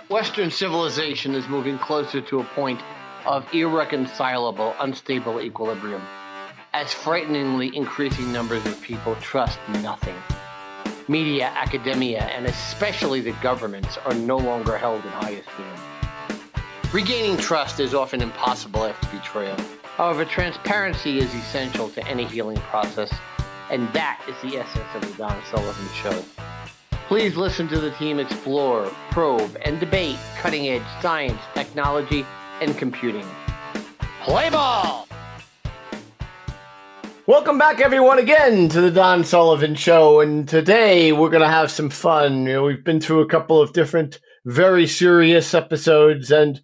Western civilization is moving closer to a point of irreconcilable, unstable equilibrium, as frighteningly increasing numbers of people trust nothing. Media, academia, and especially the governments are no longer held in high esteem. Regaining trust is often impossible after betrayal. However, transparency is essential to any healing process, and that is the essence of the Don Sullivan Show. Please listen to the team explore, probe, and debate cutting-edge science, technology, and computing. Play ball! Welcome back, everyone, again to the Don Sullivan Show, and today we're going to have some fun. We've been through a couple of different very serious episodes and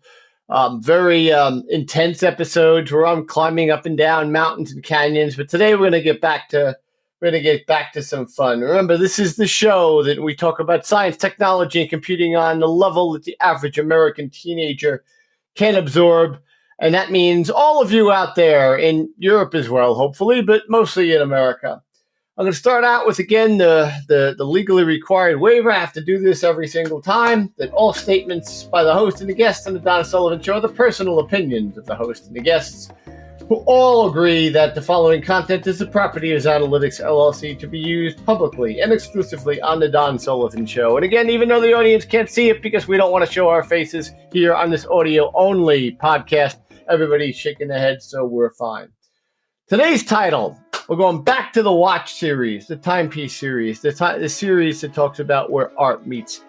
very intense episodes where I'm climbing up and down mountains and canyons, but today we're going to get back to some fun. Remember, this is the show that we talk about science, technology, and computing on the level that the average American teenager can absorb. And that means all of you out there in Europe as well, hopefully, but mostly in America. I'm going to start out with, again, the legally required waiver. I have to do this every single time, that all statements by the host and the guests on the Don Sullivan Show are the personal opinions of the host and the guests, who all agree that the following content is the property of Analytics LLC to be used publicly and exclusively on the Don Sullivan Show. And again, even though the audience can't see it because we don't want to show our faces here on this audio-only podcast, everybody's shaking their heads, so we're fine. Today's title, we're going back to the watch series, the timepiece series, the series that talks about where art meets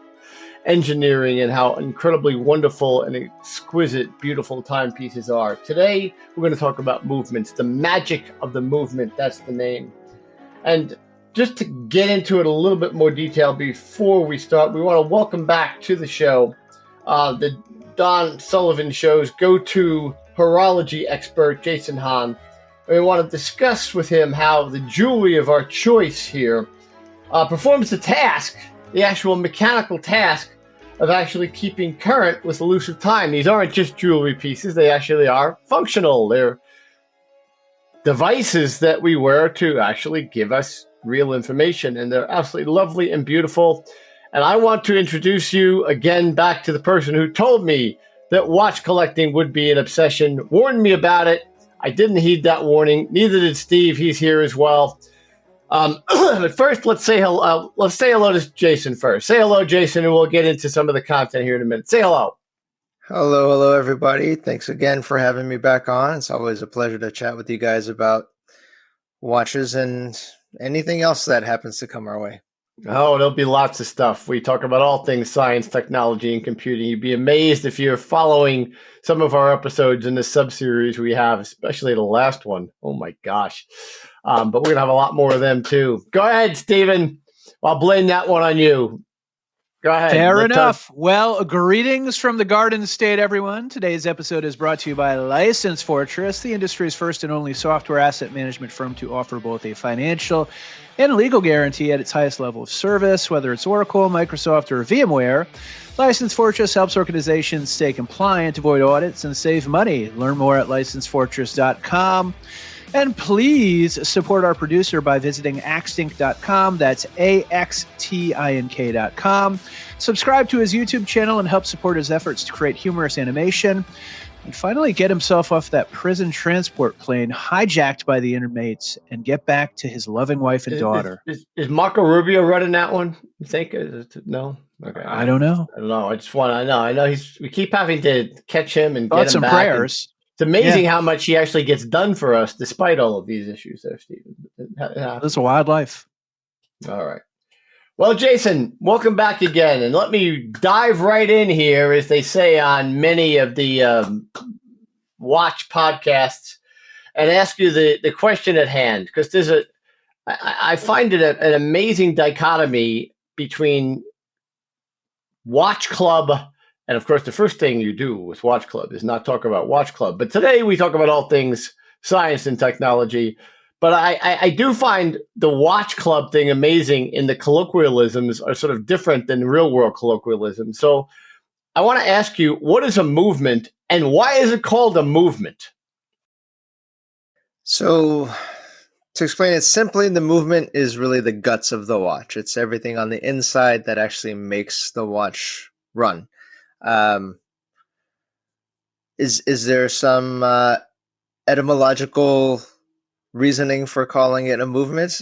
engineering and how incredibly wonderful and exquisite, beautiful timepieces are. Today, we're going to talk about movements, the magic of the movement, that's the name. And just to get into it a little bit more detail before we start, we want to welcome back to the show the Don Sullivan Show's go-to horology expert, Jason Hahn. We want to discuss with him how the jewelry of our choice here performs the task, the actual mechanical task of actually keeping current with elusive time. These aren't just jewelry pieces. They actually are functional. They're devices that we wear to actually give us real information, and they're absolutely lovely and beautiful. And I want to introduce you again back to the person who told me that watch collecting would be an obsession, warned me about it. I didn't heed that warning. Neither did Steve. He's here as well. But first, let's say hello. Let's say hello to Jason first. Say hello, Jason, and we'll get into some of the content here in a minute. Say hello. Hello, everybody. Thanks again for having me back on. It's always a pleasure to chat with you guys about watches and anything else that happens to come our way. Oh, there'll be lots of stuff. We talk about all things science, technology, and computing. You'd be amazed if you're following some of our episodes in the sub-series we have, especially the last one. Oh, my gosh. But we're going to have a lot more of them, too. Go ahead, Stephen. I'll blame that one on you. Go ahead. Fair enough. Well, greetings from the Garden State, everyone. Today's episode is brought to you by License Fortress, the industry's first and only software asset management firm to offer both a financial and legal guarantee at its highest level of service, whether it's Oracle, Microsoft, or VMware. License Fortress helps organizations stay compliant, avoid audits, and save money. Learn more at licensefortress.com. And please support our producer by visiting axtink.com. That's AXTINK.com. Subscribe to his YouTube channel and help support his efforts to create humorous animation. And finally, get himself off that prison transport plane hijacked by the inmates and get back to his loving wife and daughter. Is Marco Rubio running that one? You think? No? Okay. I don't know. I don't know. I just want to know. I know we keep having to catch him and Thoughts get him and back. prayers. It's amazing how much he actually gets done for us despite all of these issues there, Stephen. It's a wild life. All right. Well, Jason, welcome back again. And let me dive right in here, as they say on many of the watch podcasts, and ask you the question at hand. Because I find it an amazing dichotomy between Watch Club. And of course, the first thing you do with Watch Club is not talk about Watch Club. But today we talk about all things science and technology. But I do find the Watch Club thing amazing in the colloquialisms are sort of different than real world colloquialisms. So I want to ask you, what is a movement and why is it called a movement? So to explain it simply, the movement is really the guts of the watch. It's everything on the inside that actually makes the watch run. Is there some etymological reasoning for calling it a movement?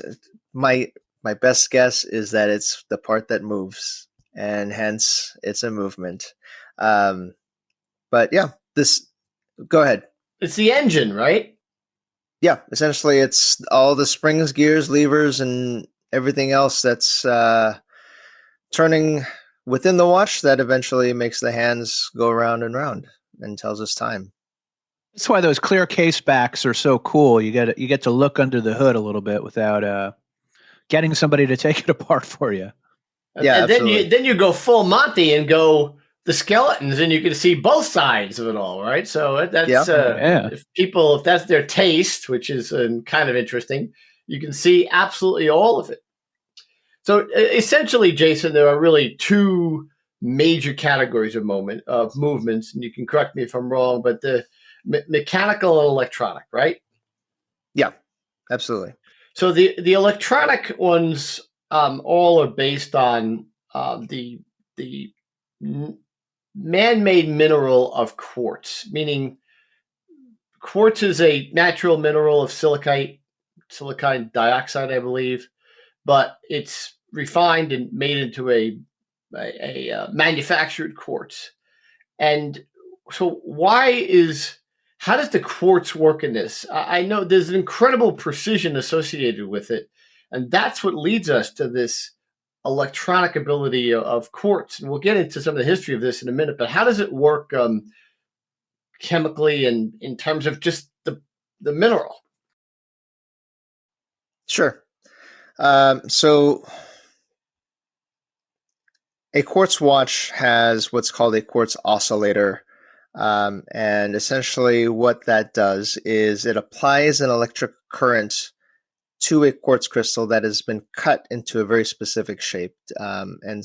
My best guess is that it's the part that moves, and hence it's a movement. But yeah, this. Go ahead. It's the engine, right? Yeah, essentially, it's all the springs, gears, levers, and everything else that's turning within the watch that eventually makes the hands go round and round and tells us time. That's why those clear case backs are so cool. You get to look under the hood a little bit without getting somebody to take it apart for you. Yeah, and then you go full Monty and go the skeletons, and you can see both sides of it all, right? So that's if that's their taste, which is kind of interesting, you can see absolutely all of it. So essentially, Jason, there are really two major categories of movements, and you can correct me if I'm wrong, but the mechanical and electronic, right? Yeah, absolutely. So the electronic ones all are based on the man-made mineral of quartz, meaning quartz is a natural mineral of silicon dioxide, I believe, but it's refined and made into a manufactured quartz. And so how does the quartz work in this? I know there's an incredible precision associated with it, and that's what leads us to this electronic ability of quartz. And we'll get into some of the history of this in a minute, but how does it work chemically and in terms of just the mineral? Sure. So a quartz watch has what's called a quartz oscillator. And essentially what that does is it applies an electric current to a quartz crystal that has been cut into a very specific shape. And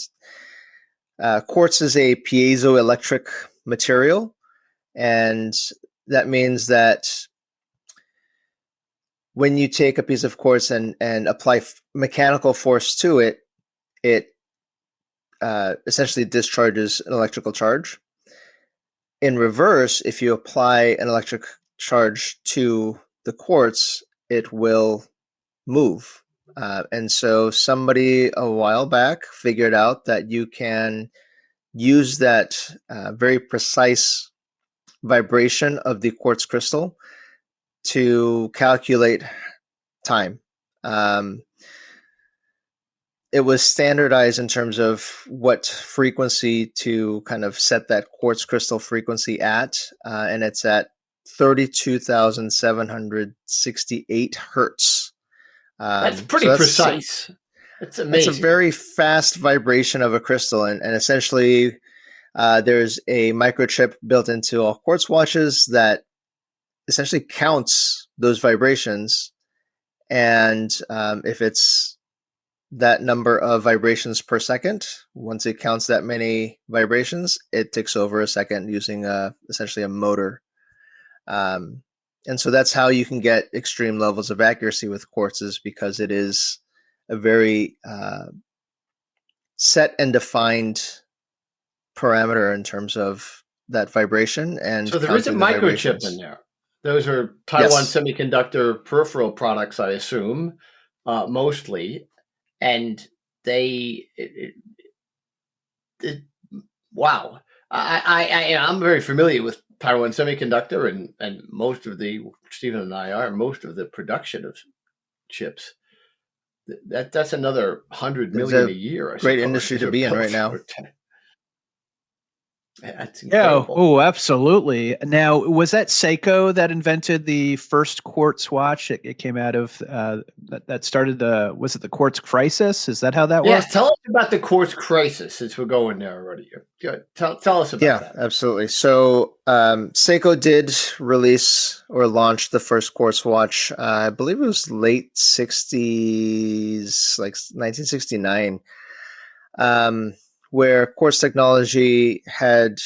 quartz is a piezoelectric material, and that means that when you take a piece of quartz and apply mechanical force to it, it essentially discharges an electrical charge. In reverse, if you apply an electric charge to the quartz, it will move. And so somebody a while back figured out that you can use that very precise vibration of the quartz crystal to calculate time. It was standardized in terms of what frequency to kind of set that quartz crystal frequency at, and it's at 32,768 hertz. That's pretty precise. It's amazing. It's a very fast vibration of a crystal, and essentially there's a microchip built into all quartz watches that essentially counts those vibrations, and if it's that number of vibrations per second, once it counts that many vibrations, it ticks over a second using essentially a motor. And so that's how you can get extreme levels of accuracy with quartzes, because it is a very set and defined parameter in terms of that vibration. And so there is a microchip in there. Those are Taiwan Semiconductor peripheral products, I assume, mostly. And wow! I'm very familiar with Taiwan Semiconductor and most of Stephen and I are most of the production of chips. That's another 100 million a year. Great industry to be in right now. That's incredible. Oh, absolutely. Now, was that Seiko that invented the first quartz watch? It came out of that started was it the quartz crisis? Is that how that worked? Yes, tell us about the quartz crisis, since we're going there already. Good. Tell us about that. Yeah, absolutely. So Seiko did release or launch the first quartz watch. I believe it was late 60s, like 1969. Where quartz technology had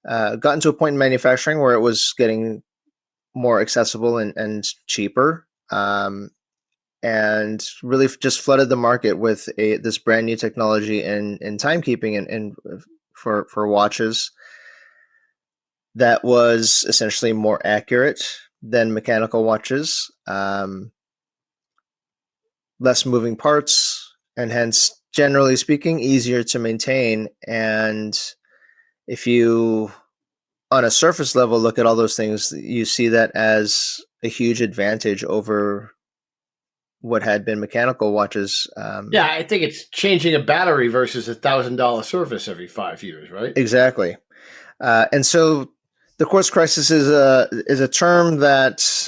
gotten to a point in manufacturing where it was getting more accessible and cheaper, and really just flooded the market with this brand new technology in timekeeping and for watches that was essentially more accurate than mechanical watches, less moving parts, and hence, generally speaking, easier to maintain. And if you, on a surface level, look at all those things, you see that as a huge advantage over what had been mechanical watches. Yeah, I think it's changing a battery versus $1,000 service every 5 years, right? Exactly. And so the quartz crisis is a term that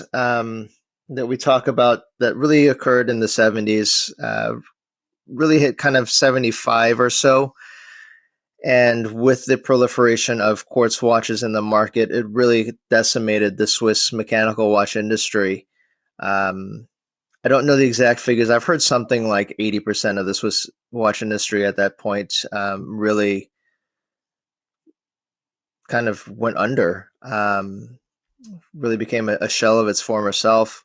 that we talk about that really occurred in the 70s, really hit kind of 75 or so. And with the proliferation of quartz watches in the market, it really decimated the Swiss mechanical watch industry. I don't know the exact figures. I've heard something like 80% of the Swiss watch industry at that point really kind of went under, really became a shell of its former self.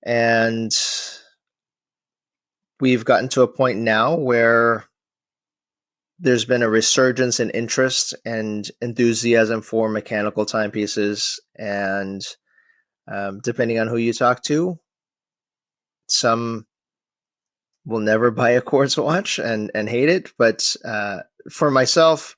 And we've gotten to a point now where there's been a resurgence in interest and enthusiasm for mechanical timepieces. And depending on who you talk to, some will never buy a quartz watch and hate it. But for myself,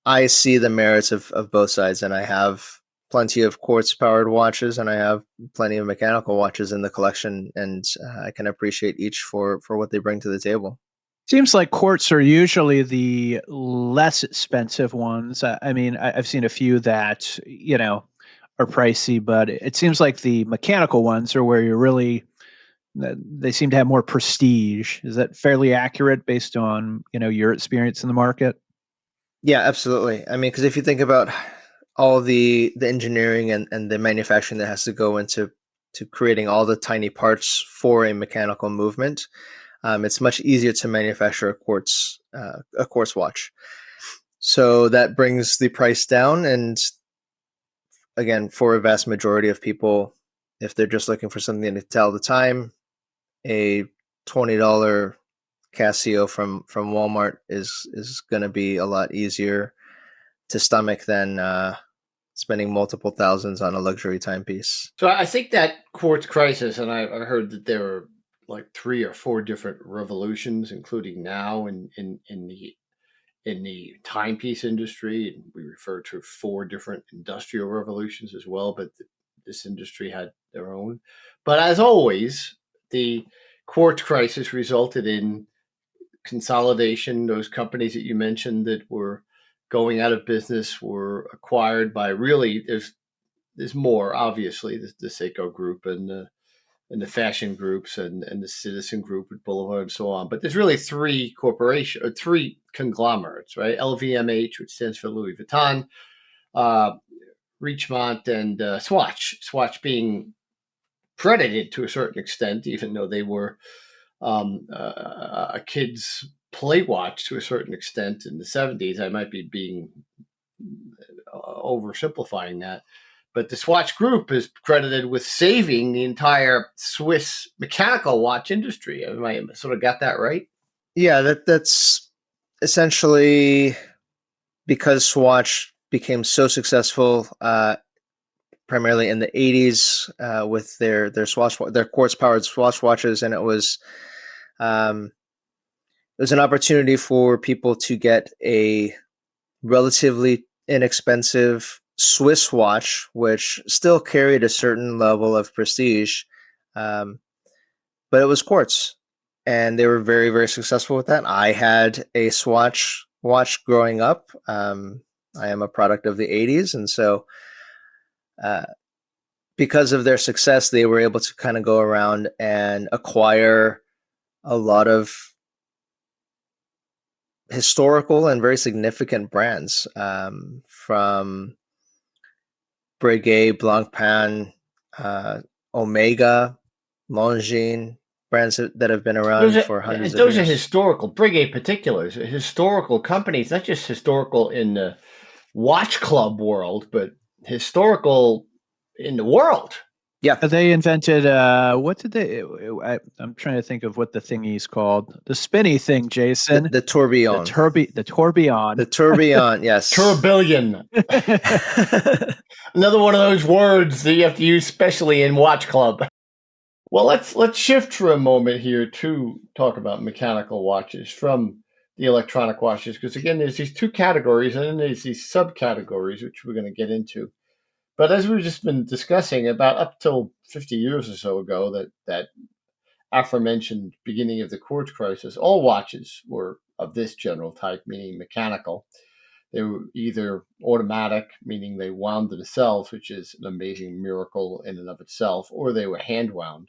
I see the merits of both sides, and I have plenty of quartz powered watches and I have plenty of mechanical watches in the collection, and I can appreciate each for what they bring to the table. Seems like quartz are usually the less expensive ones. I mean, I've seen a few that, are pricey, but it seems like the mechanical ones are where they seem to have more prestige. Is that fairly accurate based on, your experience in the market? Yeah, absolutely. I mean, because if you think about all the engineering and the manufacturing that has to go into creating all the tiny parts for a mechanical movement, it's much easier to manufacture a quartz watch. So that brings the price down. And again, for a vast majority of people, if they're just looking for something to tell the time, a $20 Casio from Walmart is going to be a lot easier to stomach than spending multiple thousands on a luxury timepiece. So I think that quartz crisis, and I heard that there were like 3 or 4 different revolutions, including now in the timepiece industry, and we refer to 4 different industrial revolutions as well. But this industry had their own. But as always, the quartz crisis resulted in consolidation. Those companies that you mentioned that were going out of business were acquired by really there's more, obviously, the Seiko Group and the fashion groups and the Citizen Group with Boulevard and so on. But there's really 3 conglomerates, right? LVMH, which stands for Louis Vuitton, Richemont, and Swatch. Swatch being credited to a certain extent, even though they were a kid's play watch to a certain extent in the 70s. I might be being oversimplifying that. But the Swatch Group is credited with saving the entire Swiss mechanical watch industry. Have I sort of got that right? Yeah, that's essentially because Swatch became so successful, primarily in the 80s, with their quartz powered Swatch watches, and it was an opportunity for people to get a relatively inexpensive Swiss watch, which still carried a certain level of prestige, but it was quartz, and they were very, very successful with that. I had a Swatch watch growing up. I am a product of the 80s, and so because of their success, they were able to kind of go around and acquire a lot of historical and very significant brands, from Breguet, Blancpain, Omega, Longines, brands that have been around for hundreds of years. Those are historical. Breguet particulars, historical companies, not just historical in the watch club world, but historical in the world. Yeah. They invented what did they? I'm trying to think of what the thingy's called. The spinny thing, Jason. The tourbillon. The tourbillon. The tourbillon, yes. Turbillion. Another one of those words that you have to use specially in Watch Club. Well, let's shift for a moment here to talk about mechanical watches from the electronic watches, because again, there's these two categories, and then there's these subcategories, which we're going to get into. But as we've just been discussing, about up till 50 years or so ago, that aforementioned beginning of the quartz crisis, all watches were of this general type, meaning mechanical. They were either automatic, meaning they wound themselves, which is an amazing miracle in and of itself, or they were hand wound.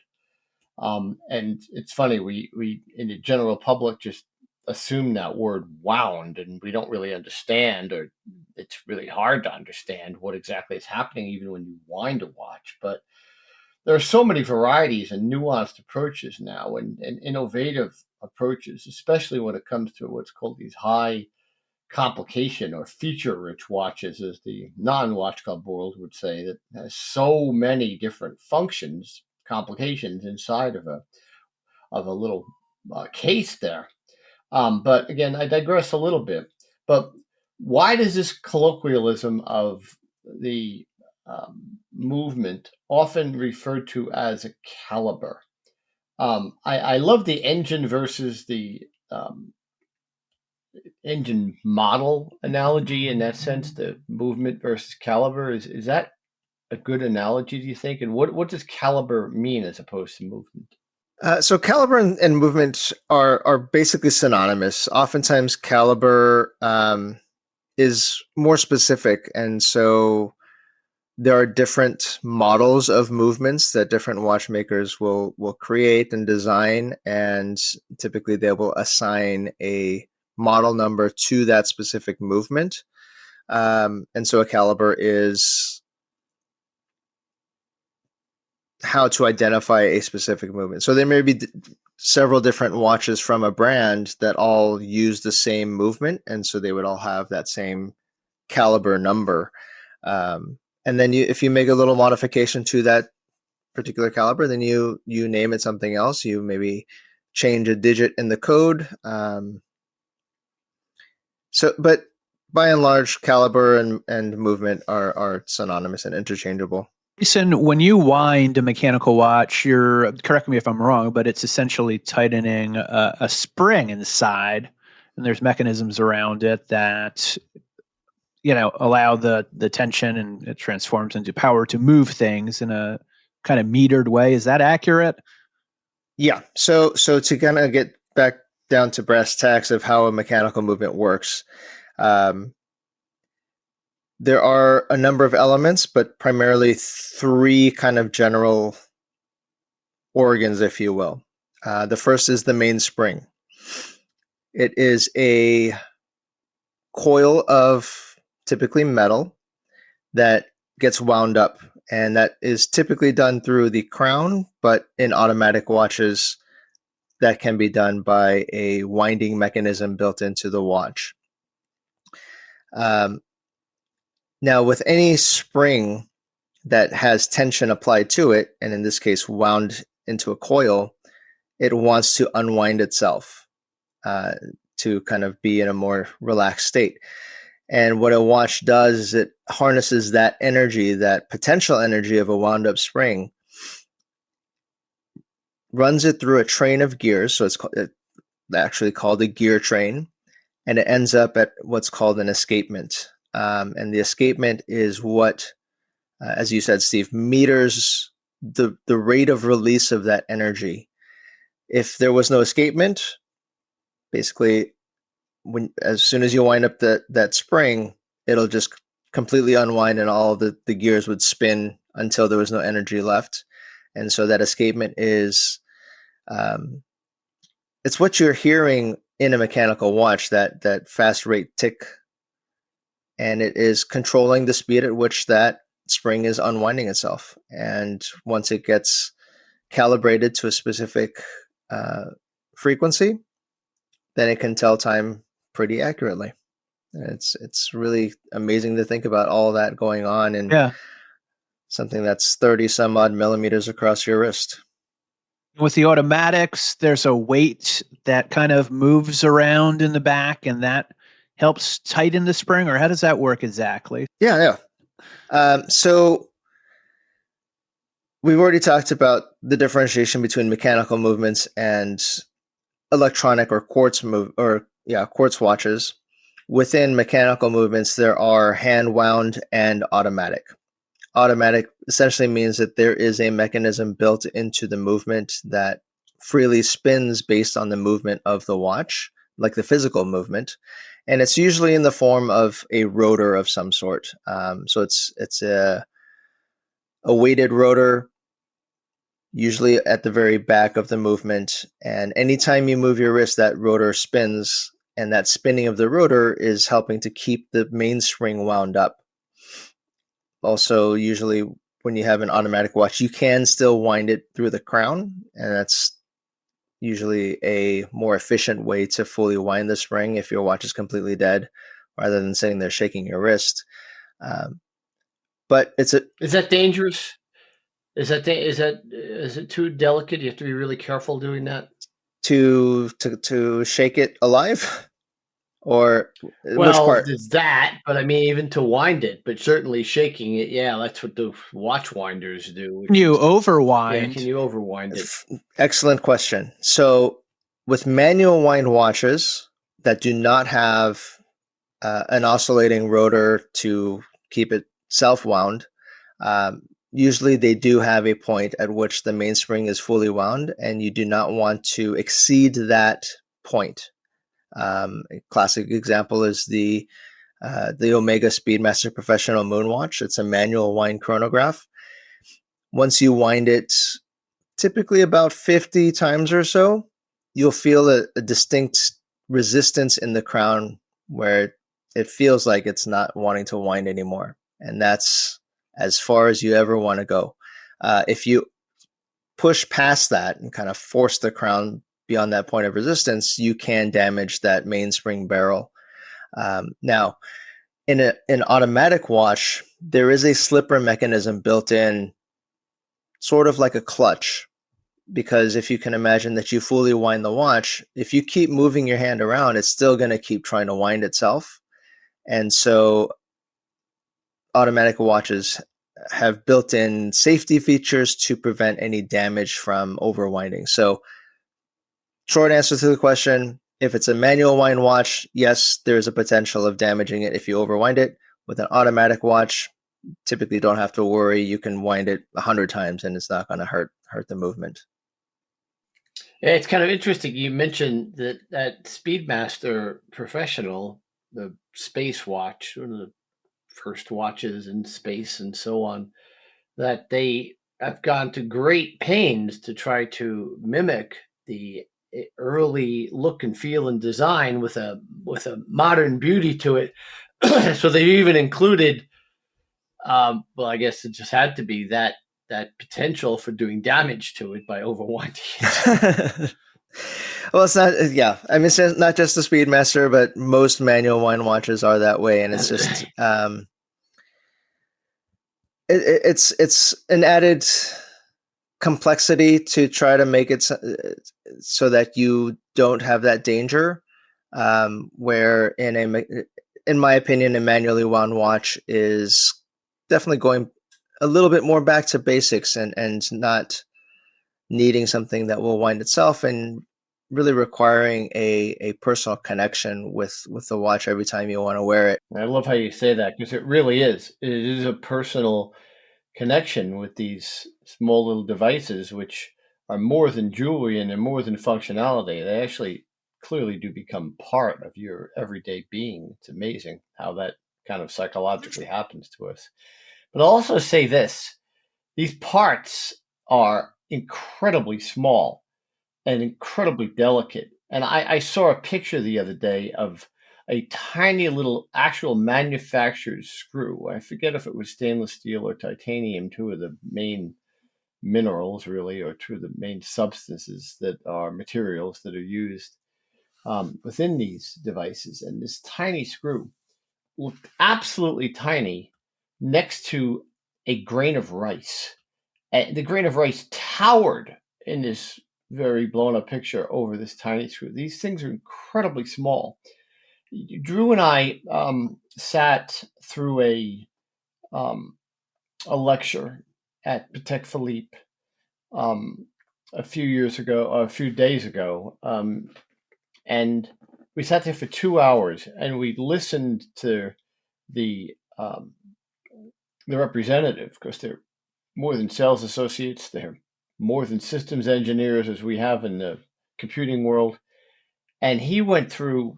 And it's funny, we in the general public just assume that word wound, and we don't really understand, or it's really hard to understand what exactly is happening even when you wind a watch. But there are so many varieties and nuanced approaches now, and innovative approaches, especially when it comes to what's called these high complication or feature-rich watches, as the non-watch club world would say, that has so many different functions, complications inside of a little case there. But again, I digress a little bit. But why does this colloquialism of the movement, often referred to as a caliber? I love the engine versus the engine model analogy in that sense, the movement versus caliber. Is that a good analogy, do you think? And what does caliber mean as opposed to movement? So caliber and movement are basically synonymous. Oftentimes, caliber is more specific, and so there are different models of movements that different watchmakers will create and design, and typically they will assign a model number to that specific movement. And so a caliber is how to identify a specific movement. So there may be several different watches from a brand that all use the same movement, and so they would all have that same caliber number. And then if you make a little modification to that particular caliber, then you name it something else. You maybe change a digit in the code. But by and large, caliber and movement are synonymous and interchangeable. Jason, when you wind a mechanical watch, correct me if I'm wrong, but it's essentially tightening a spring inside, and there's mechanisms around it that allow the tension, and it transforms into power to move things in a kind of metered way. Is that accurate? Yeah. So to kind of get back down to brass tacks of how a mechanical movement works, there are a number of elements, but primarily three kind of general organs, if you will. The first is the mainspring. It is a coil of typically metal that gets wound up, and that is typically done through the crown, but in automatic watches, that can be done by a winding mechanism built into the watch. Now, with any spring that has tension applied to it, and in this case wound into a coil, it wants to unwind itself to kind of be in a more relaxed state. And what a watch does is it harnesses that energy, that potential energy of a wound up spring, runs it through a train of gears. So it's actually called a gear train, and it ends up at what's called an escapement. And the escapement is what, as you said, Steve, meters the rate of release of that energy. If there was no escapement, basically, as soon as you wind up that spring, it'll just completely unwind, and all the gears would spin until there was no energy left. And so that escapement is, it's what you're hearing in a mechanical watch, that fast rate tick, and it is controlling the speed at which that spring is unwinding itself. And once it gets calibrated to a specific frequency, then it can tell time pretty accurately. It's really amazing to think about all that going on. And something that's 30 some odd millimeters across your wrist. With the automatics, there's a weight that kind of moves around in the back, and that helps tighten the spring, or how does that work exactly? Yeah. So we've already talked about the differentiation between mechanical movements and electronic or quartz quartz watches. Within mechanical movements, there are hand wound and automatic. Automatic essentially means that there is a mechanism built into the movement that freely spins based on the movement of the watch, like the physical movement, and it's usually in the form of a rotor of some sort. So it's a weighted rotor, usually at the very back of the movement, and anytime you move your wrist, that rotor spins, and that spinning of the rotor is helping to keep the mainspring wound up. Also, usually when you have an automatic watch, you can still wind it through the crown, and that's usually a more efficient way to fully wind the spring if your watch is completely dead, rather than sitting there shaking your wrist. But is that dangerous? Is it too delicate? You have to be really careful doing that. To shake it alive. Or well, which part? There's that, but I mean, even to wind it, but certainly shaking it, yeah, that's what the watch winders do. Can you overwind? Yeah, can you overwind it? Excellent question. So with manual wind watches that do not have an oscillating rotor to keep it self-wound, usually they do have a point at which the mainspring is fully wound, and you do not want to exceed that point. A classic example is the Omega Speedmaster Professional Moonwatch. It's a manual wind chronograph. Once you wind it, typically about 50 times or so, you'll feel a distinct resistance in the crown where it feels like it's not wanting to wind anymore. And that's as far as you ever want to go. If you push past that and kind of force the crown beyond that point of resistance, you can damage that mainspring barrel. Now, in an automatic watch, there is a slipper mechanism built in, sort of like a clutch, because if you can imagine that you fully wind the watch, if you keep moving your hand around, it's still going to keep trying to wind itself. And so automatic watches have built-in safety features to prevent any damage from overwinding. So short answer to the question, if it's a manual wind watch, yes, there's a potential of damaging it if you overwind it. With an automatic watch, typically don't have to worry. You can wind it 100 times and it's not going to hurt the movement. Yeah, it's kind of interesting. You mentioned that Speedmaster Professional, the space watch, one of the first watches in space and so on, that they have gone to great pains to try to mimic the early look and feel and design with a modern beauty to it. So they even included, well, I guess it just had to be that potential for doing damage to it by overwinding it. Well, it's not. Yeah, I mean, it's not just the Speedmaster, but most manual wind watches are that way, and it's just it's an added complexity to try to make it so that you don't have that danger. Where in my opinion, a manually wound watch is definitely going a little bit more back to basics and not needing something that will wind itself, and really requiring a personal connection with the watch every time you want to wear it. I love how you say that, because it really is. It is a personal connection with these small little devices, which are more than jewelry and they're more than functionality. They actually clearly do become part of your everyday being. It's amazing how that kind of psychologically happens to us. But I'll also say this: these parts are incredibly small and incredibly delicate. And I saw a picture the other day of a tiny little actual manufacturer's screw. I forget if it was stainless steel or titanium, two of the main minerals, really, or two of the main substances that are materials that are used within these devices. And this tiny screw looked absolutely tiny next to a grain of rice. And the grain of rice towered in this very blown up picture over this tiny screw. These things are incredibly small. Drew and I sat through a lecture at Patek Philippe a few days ago, and we sat there for 2 hours, and we listened to the representative, because they're more than sales associates, they're more than systems engineers as we have in the computing world, and he went through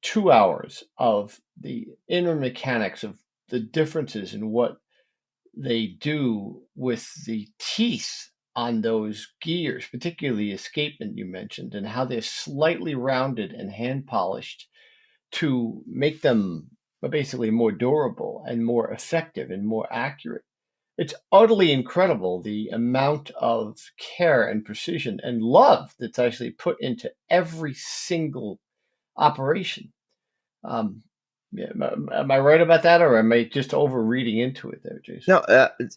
2 hours of the inner mechanics of the differences in what they do with the teeth on those gears, particularly escapement you mentioned, and how they're slightly rounded and hand polished to make them basically more durable and more effective and more accurate. It's utterly incredible the amount of care and precision and love that's actually put into every single operation. Am I right about that, or am I just over reading into it there, Jason?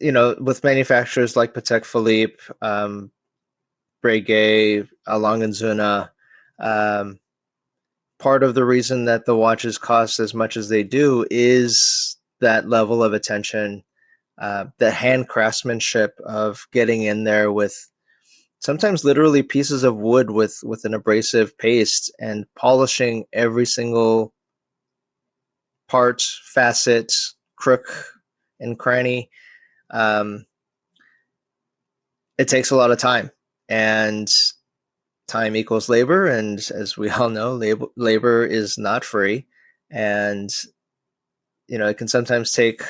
No, with manufacturers like Patek Philippe, Breguet, A. Lange & Söhne, part of the reason that the watches cost as much as they do is that level of attention, the hand craftsmanship of getting in there with sometimes literally pieces of wood with an abrasive paste and polishing every single part, facet, crook, and cranny. It takes a lot of time, and time equals labor. And as we all know, labor is not free. And, it can sometimes take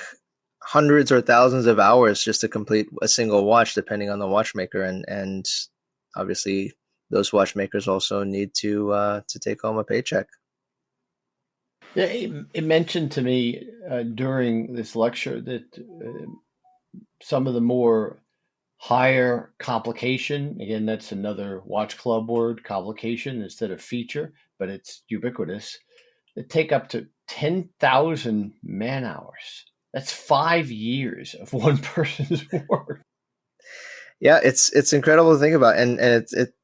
hundreds or thousands of hours just to complete a single watch, depending on the watchmaker. And obviously those watchmakers also need to take home a paycheck. Yeah, it mentioned to me during this lecture that some of the more higher complication, again, that's another watch club word, complication instead of feature, but it's ubiquitous, that take up to 10,000 man hours. That's 5 years of one person's work. Yeah, it's incredible to think about, and it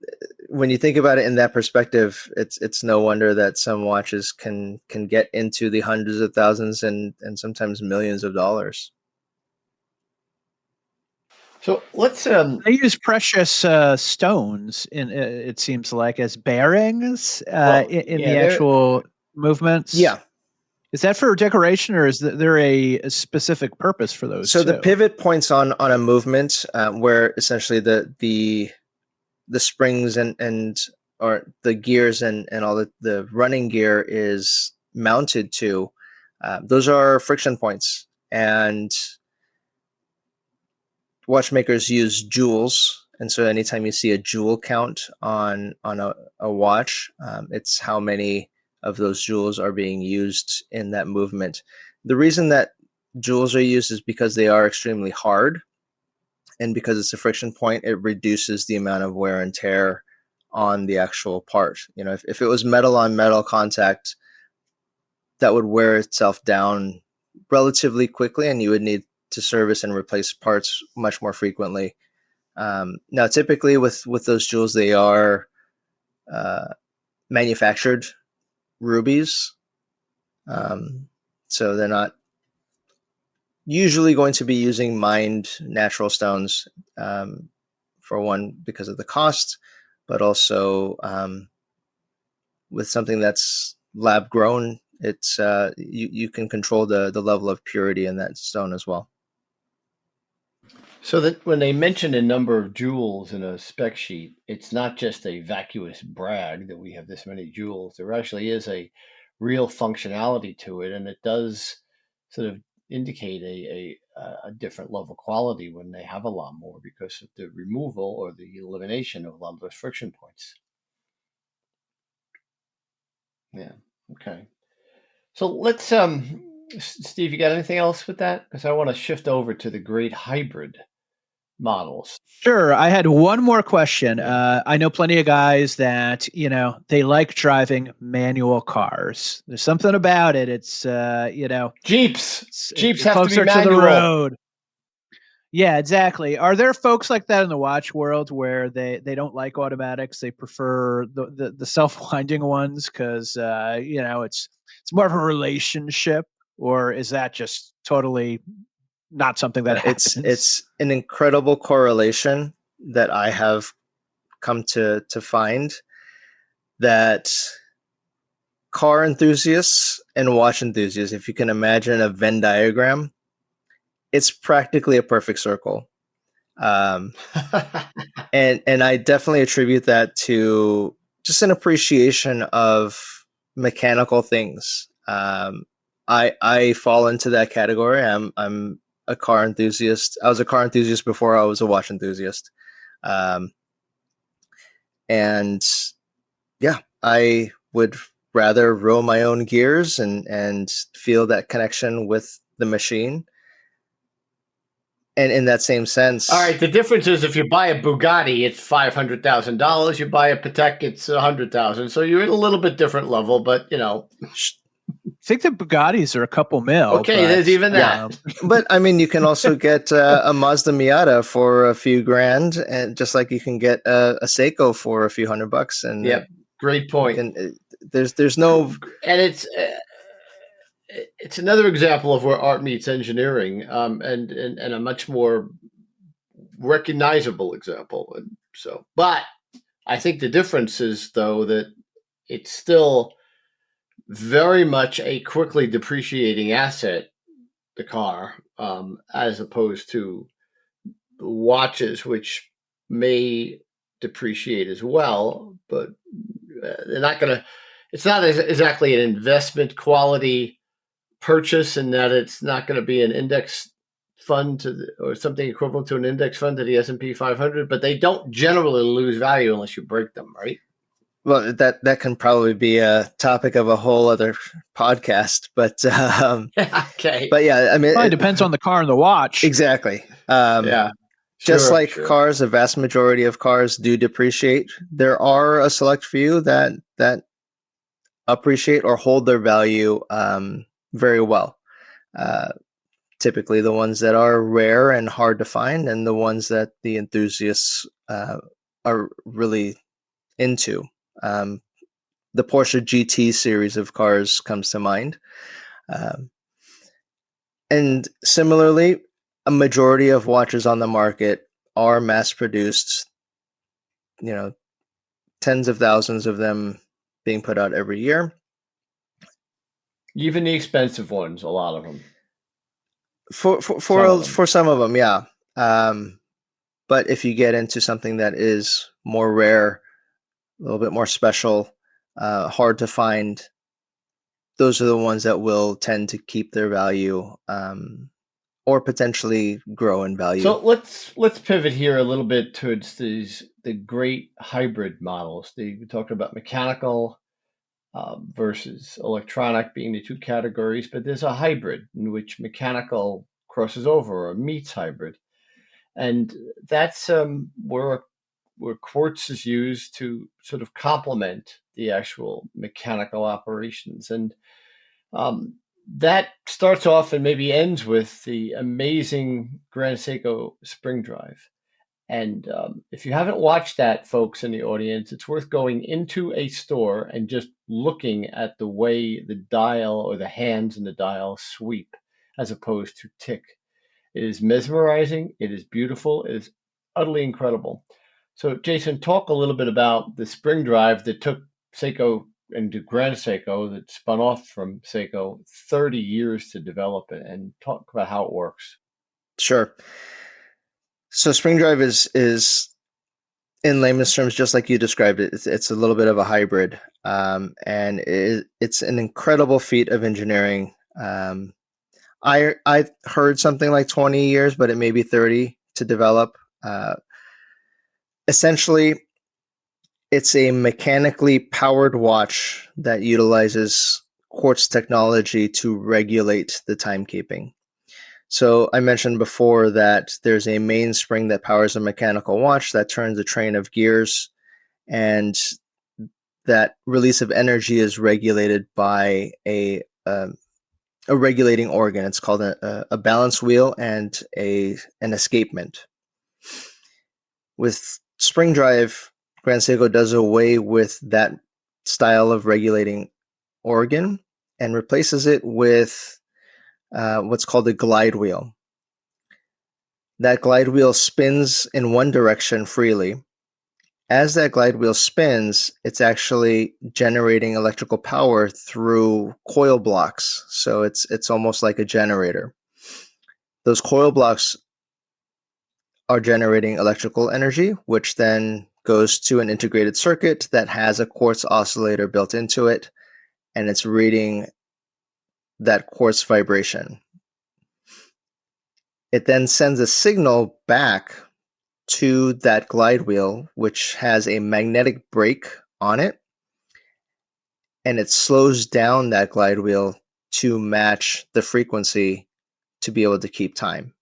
when you think about it in that perspective, it's no wonder that some watches can get into the hundreds of thousands and sometimes millions of dollars. So let's They use precious stones in it seems like as bearings in the actual movements. Yeah. Is that for decoration, or is there a specific purpose for those? So the pivot points on a movement where essentially the springs and or the gears and all the running gear is mounted to, those are friction points, and watchmakers use joules. And so anytime you see a joule count on a watch, it's how many of those joules are being used in that movement. The reason that joules are used is because they are extremely hard, and because it's a friction point, it reduces the amount of wear and tear on the actual part. If it was metal on metal contact, that would wear itself down relatively quickly, and you would need to service and replace parts much more frequently. Now, typically with those joules, they are manufactured rubies, so they're not usually going to be using mined natural stones, for one, because of the cost, but also with something that's lab grown, it's you can control the level of purity in that stone as well. So that when they mention a number of joules in a spec sheet, it's not just a vacuous brag that we have this many joules. There actually is a real functionality to it, and it does sort of indicate a different level of quality when they have a lot more, because of the removal or the elimination of a lot of those friction points. Yeah. Okay. So let's Steve, you got anything else with that? Because I want to shift over to the great hybrid models. Sure. I had one more question. I know plenty of guys that, they like driving manual cars. There's something about it. It's, Jeeps. Jeeps have to folks be are manual. to the road. Yeah, exactly. Are there folks like that in the watch world where they don't like automatics? They prefer the self-winding ones because it's more of a relationship, or is that just totally not something that happens? It's an incredible correlation that I have come to find, that car enthusiasts and watch enthusiasts, if you can imagine a Venn diagram, it's practically a perfect circle. And I definitely attribute that to just an appreciation of mechanical things. I fall into that category. I'm a car enthusiast. I was a car enthusiast before I was a watch enthusiast. And yeah, I would rather roll my own gears and feel that connection with the machine. And in that same sense, All right. The difference is if you buy a Bugatti, it's $500,000. You buy a Patek, it's $100,000. So you're in a little bit different level, but I think the Bugattis are a couple mil. Okay, there's even that. But I mean, you can also get a Mazda Miata for a few grand, and just like you can get a Seiko for a few $100. And yep, great point. There's no, and it's another example of where art meets engineering, and a much more recognizable example. And so, but I think the difference is, though, that it's still very much a quickly depreciating asset, the car, as opposed to watches, which may depreciate as well, but they're not going to. It's not exactly an investment quality purchase, in that it's not going to be an index fund or something equivalent to an index fund to the S&P 500, but they don't generally lose value unless you break them, right? Well, that can probably be a topic of a whole other podcast, but okay. But yeah, I mean, it depends on the car and the watch. Exactly. Yeah. Just like cars, a vast majority of cars do depreciate. There are a select few that appreciate or hold their value very well. Typically the ones that are rare and hard to find, and the ones that the enthusiasts are really into. The Porsche GT series of cars comes to mind. And similarly, a majority of watches on the market are mass produced, tens of thousands of them being put out every year. Even the expensive ones, a lot of them. For some of them, yeah. But if you get into something that is more rare, a little bit more special, hard to find, those are the ones that will tend to keep their value, or potentially grow in value. So let's pivot here a little bit towards the great hybrid models. We talked about mechanical versus electronic being the two categories, but there's a hybrid in which mechanical crosses over or meets hybrid, and that's where quartz is used to sort of complement the actual mechanical operations. And that starts off and maybe ends with the amazing Grand Seiko spring drive. And if you haven't watched that, folks in the audience, it's worth going into a store and just looking at the way the dial or the hands in the dial sweep as opposed to tick. It is mesmerizing. It is beautiful. It is utterly incredible. So, Jason, talk a little bit about the spring drive that took Seiko and Grand Seiko, that spun off from Seiko, 30 years to develop it, and talk about how it works. Sure. So spring drive is in layman's terms, just like you described it. It's a little bit of a hybrid, and it's an incredible feat of engineering. I heard something like 20 years, but it may be 30 to develop. Essentially, it's a mechanically powered watch that utilizes quartz technology to regulate the timekeeping. So I mentioned before that there's a mainspring that powers a mechanical watch that turns a train of gears, and that release of energy is regulated by a a regulating organ. It's called a balance wheel and an escapement. With spring drive, Grand Seiko does away with that style of regulating organ and replaces it with what's called a glide wheel. That glide wheel spins in one direction freely. As that glide wheel spins, it's actually generating electrical power through coil blocks. So it's almost like a generator. Those coil blocks are generating electrical energy, which then goes to an integrated circuit that has a quartz oscillator built into it, and it's reading that quartz vibration. It then sends a signal back to that glide wheel, which has a magnetic brake on it, and it slows down that glide wheel to match the frequency to be able to keep time.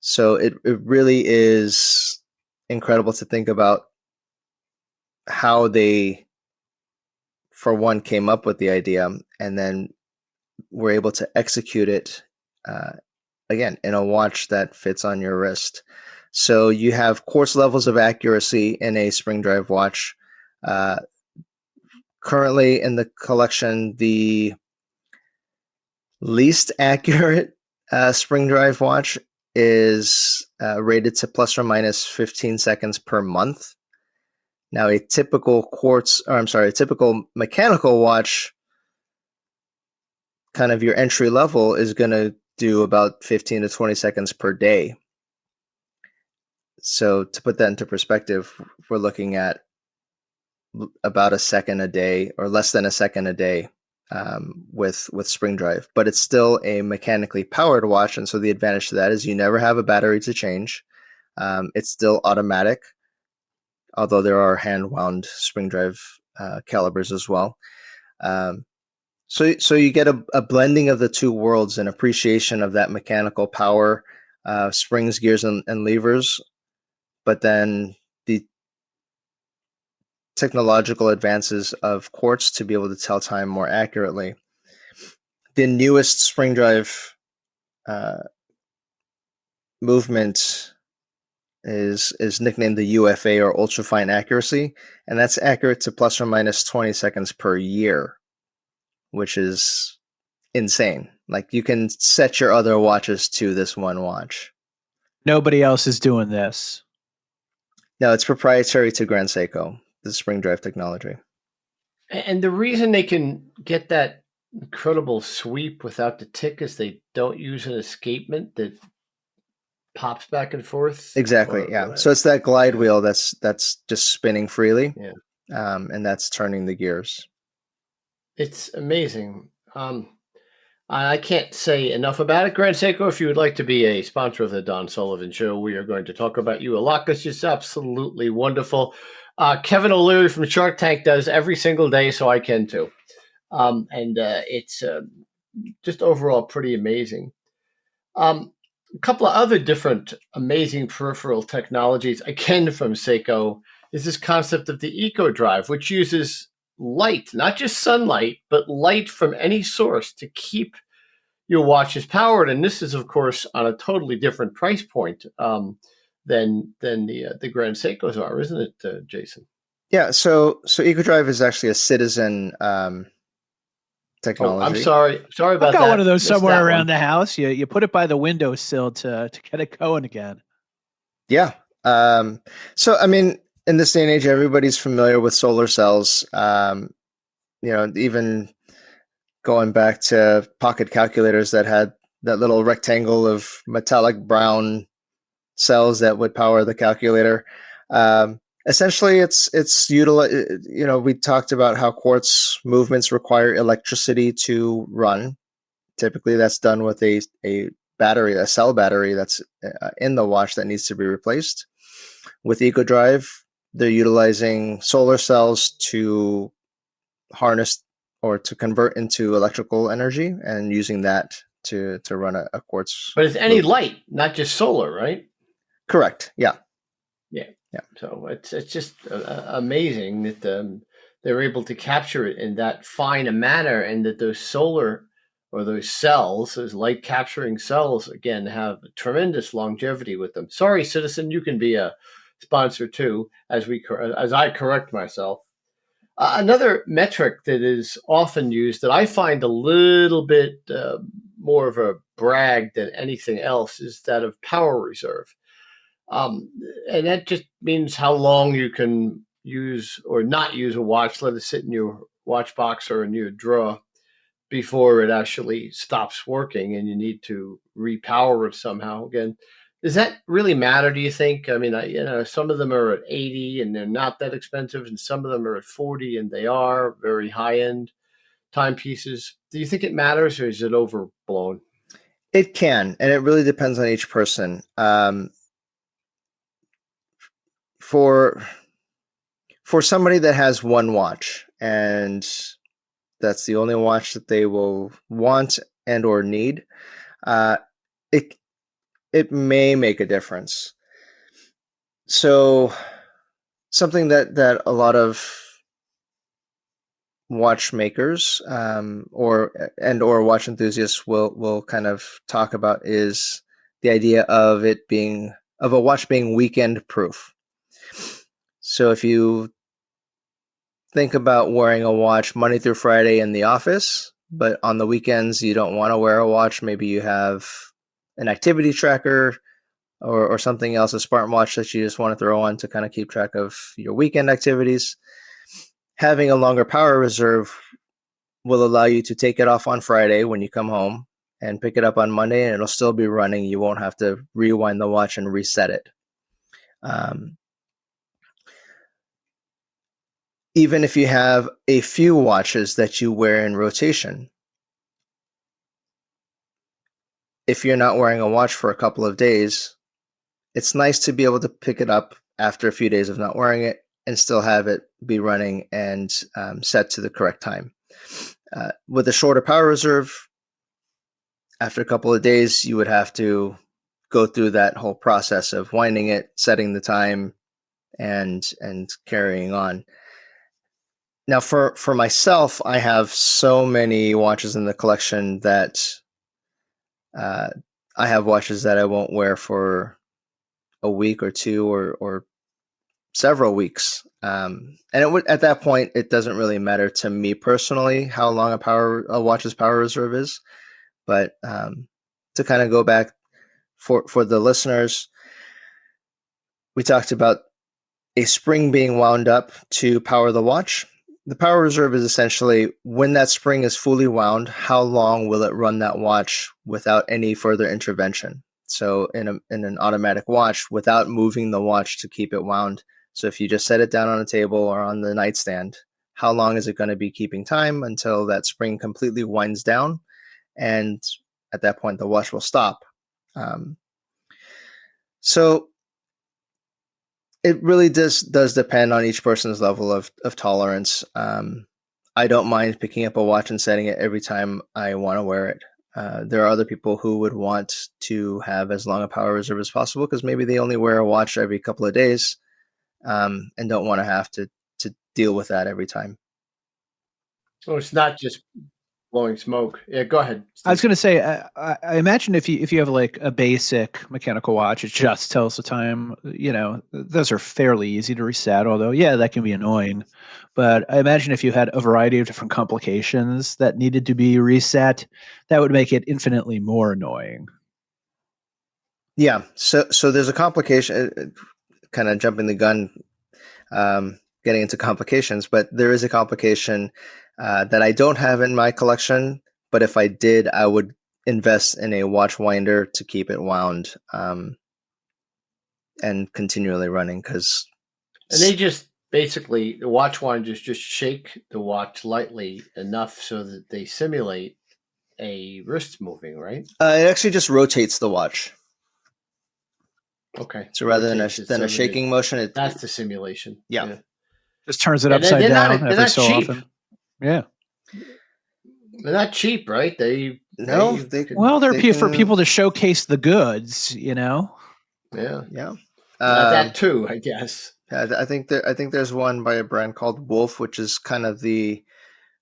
So it really is incredible to think about how they, for one, came up with the idea and then were able to execute it, again, in a watch that fits on your wrist. So you have quartz levels of accuracy in a spring drive watch. Currently in the collection, the least accurate spring drive watch is rated to plus or minus 15 seconds per month. Now, a typical mechanical watch, kind of your entry level, is going to do about 15 to 20 seconds per day. So to put that into perspective, we're looking at about a second a day or less than a second a day with spring drive, but it's still a mechanically powered watch. And so the advantage to that is you never have a battery to change. It's still automatic, although there are hand wound spring drive calibers as well. So you get a blending of the two worlds, an appreciation of that mechanical power, springs, gears, and levers, but then the technological advances of quartz to be able to tell time more accurately. The newest spring drive movement is nicknamed the UFA, or ultrafine accuracy, and that's accurate to plus or minus 20 seconds per year, which is insane. Like, you can set your other watches to this one watch. Nobody else is doing this. No, it's proprietary to Grand Seiko, the spring drive technology. And the reason they can get that incredible sweep without the tick is they don't use an escapement that pops back and forth. Exactly, yeah. So it's that glide wheel that's just spinning freely, and that's turning the gears. It's amazing. I can't say enough about it. Grand Seiko, if you would like to be a sponsor of the Don Sullivan Show, we are going to talk about you a lot because it's absolutely wonderful. Kevin O'Leary from Shark Tank does every single day, so I can too. And it's just overall pretty amazing. A couple of other different amazing peripheral technologies, again from Seiko, is this concept of the Eco Drive, which uses light, not just sunlight, but light from any source to keep your watches powered. And this is, of course, on a totally different price point than the Grand Seikos are, isn't it, Jason? Yeah. So EcoDrive is actually a Citizen technology. Oh, I'm sorry about that. I've got one of those somewhere around the house. You put it by the windowsill to get it going again. Yeah. So I mean, in this day and age, everybody's familiar with solar cells. Even going back to pocket calculators that had that little rectangle of metallic brown cells that would power the calculator. Essentially, it's we talked about how quartz movements require electricity to run. Typically, that's done with a battery, a cell battery that's in the watch that needs to be replaced. With EcoDrive, they're utilizing solar cells to harness or to convert into electrical energy and using that to run a quartz. But it's any light, not just solar, right? Correct. Yeah. Yeah. So it's just amazing that they're able to capture it in that fine a manner, and that those solar or those cells, those light capturing cells, again, have tremendous longevity with them. Sorry, Citizen, you can be a sponsor too, as I correct myself. Another metric that is often used that I find a little bit more of a brag than anything else is that of power reserve. And that just means how long you can use or not use a watch, let it sit in your watch box or in your drawer before it actually stops working and you need to repower it somehow again. Does that really matter, do you think? I mean, some of them are at 80 and they're not that expensive, and some of them are at 40 and they are very high-end timepieces. Do you think it matters, or is it overblown? It can, and it really depends on each person. For somebody that has one watch and that's the only watch that they will want and or need, it may make a difference. So something that a lot of watchmakers or watch enthusiasts will kind of talk about is the idea of a watch being weekend proof. So if you think about wearing a watch Monday through Friday in the office, but on the weekends you don't want to wear a watch, maybe you have an activity tracker or something else, a smartwatch that you just want to throw on to kind of keep track of your weekend activities. Having a longer power reserve will allow you to take it off on Friday when you come home and pick it up on Monday, and it'll still be running. You won't have to rewind the watch and reset it. Even if you have a few watches that you wear in rotation, if you're not wearing a watch for a couple of days, it's nice to be able to pick it up after a few days of not wearing it and still have it be running and set to the correct time. With a shorter power reserve, after a couple of days, you would have to go through that whole process of winding it, setting the time, and carrying on. Now, for myself, I have so many watches in the collection that I have watches that I won't wear for a week or two or several weeks. And at that point, it doesn't really matter to me personally how long a watch's power reserve is. But to kind of go back for the listeners, we talked about a spring being wound up to power the watch. The power reserve is essentially when that spring is fully wound, how long will it run that watch without any further intervention? So in an automatic watch, without moving the watch to keep it wound. So if you just set it down on a table or on the nightstand, how long is it going to be keeping time until that spring completely winds down? And at that point, the watch will stop. So it really does depend on each person's level of tolerance. I don't mind picking up a watch and setting it every time I want to wear it. There are other people who would want to have as long a power reserve as possible because maybe they only wear a watch every couple of days and don't want to have to deal with that every time. So it's not just blowing smoke. Yeah, go ahead, Steve. I was going to say, I imagine if you have like a basic mechanical watch, it just tells the time. Those are fairly easy to reset. Although, yeah, that can be annoying. But I imagine if you had a variety of different complications that needed to be reset, that would make it infinitely more annoying. Yeah. So there's a complication. Kind of jumping the gun, getting into complications, but there is a complication that I don't have in my collection, but if I did, I would invest in a watch winder to keep it wound and continually running. And they just basically, the watch winders just shake the watch lightly enough so that they simulate a wrist moving, right? It actually just rotates the watch. Okay. So rather than a shaking motion, that's the simulation. Yeah. Just turns it upside down every so cheap. often. Yeah. They're not cheap, right? They're for people to showcase the goods, Yeah. Yeah. That too, I guess. I think there's one by a brand called Wolf, which is kind of the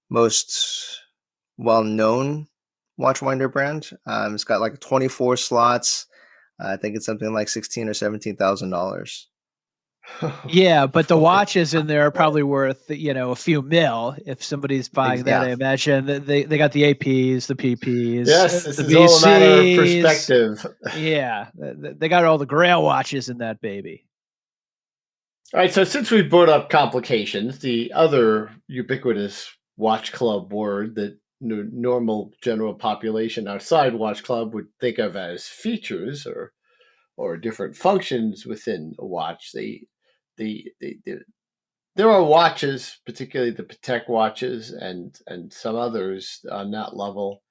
most well-known watchwinder brand. It's got like 24 slots. I think it's something like $16,000 or $17,000. Yeah, but the watches in there are probably worth, a few mil if somebody's buying that. Yeah. I imagine that they got the APs, the PPs, Yes, this the is all a matter of VCs. perspective. Yeah, they got all the Grail watches in that baby. All right, so since we brought up complications, the other ubiquitous watch club word that normal general population outside watch club would think of as features or different functions within a watch. There are watches, particularly the Patek watches and some others on that level,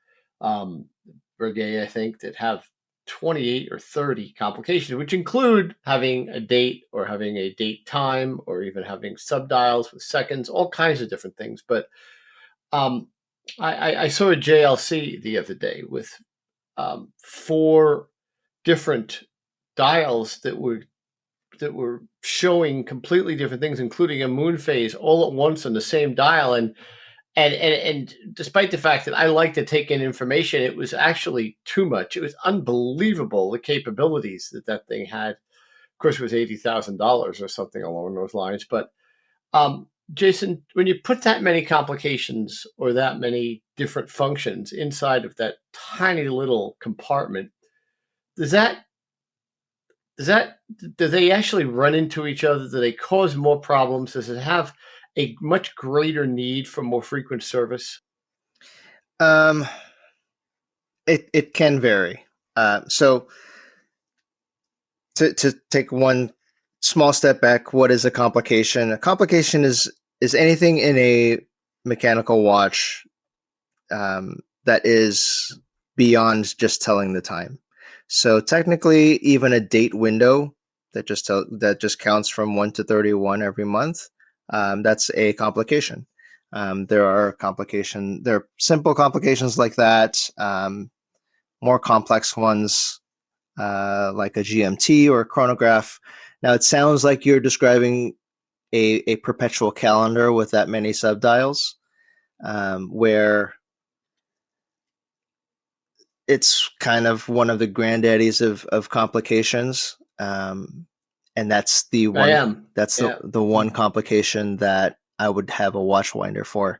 Breguet, I think, that have 28 or 30 complications, which include having a date or having a date time or even having subdials with seconds, all kinds of different things. But um, I saw a JLC the other day with 4 different dials that were showing completely different things, including a moon phase all at once on the same dial. And despite the fact that I like to take in information, it was actually too much. It was unbelievable, the capabilities that thing had. Of course, it was $80,000 or something along those lines. But Jason, when you put that many complications or that many different functions inside of that tiny little compartment, do they actually run into each other? Do they cause more problems? Does it have a much greater need for more frequent service? It can vary. So to take one small step back, what is a complication? A complication is anything in a mechanical watch that is beyond just telling the time. So technically, even a date window that just counts from 1 to 31 every month, that's a complication. There are simple complications like that. More complex ones like a GMT or a chronograph. Now, it sounds like you're describing a perpetual calendar with that many subdials, where it's kind of one of the granddaddies of complications. And that's the one. That's the one complication that I would have a watchwinder for.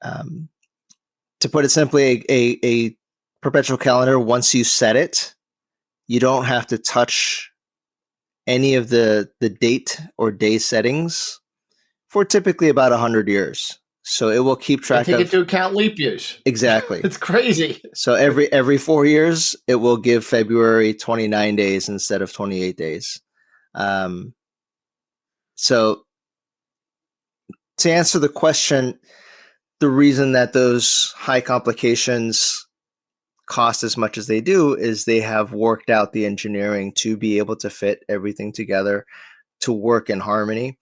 To put it simply, a perpetual calendar, once you set it, you don't have to touch any of the date or day settings for typically about 100 years. So it will keep track of... Take into account leap years. Exactly. It's crazy. So every 4 years, it will give February 29 days instead of 28 days. So to answer the question, the reason that those high complications cost as much as they do is they have worked out the engineering to be able to fit everything together to work in harmony.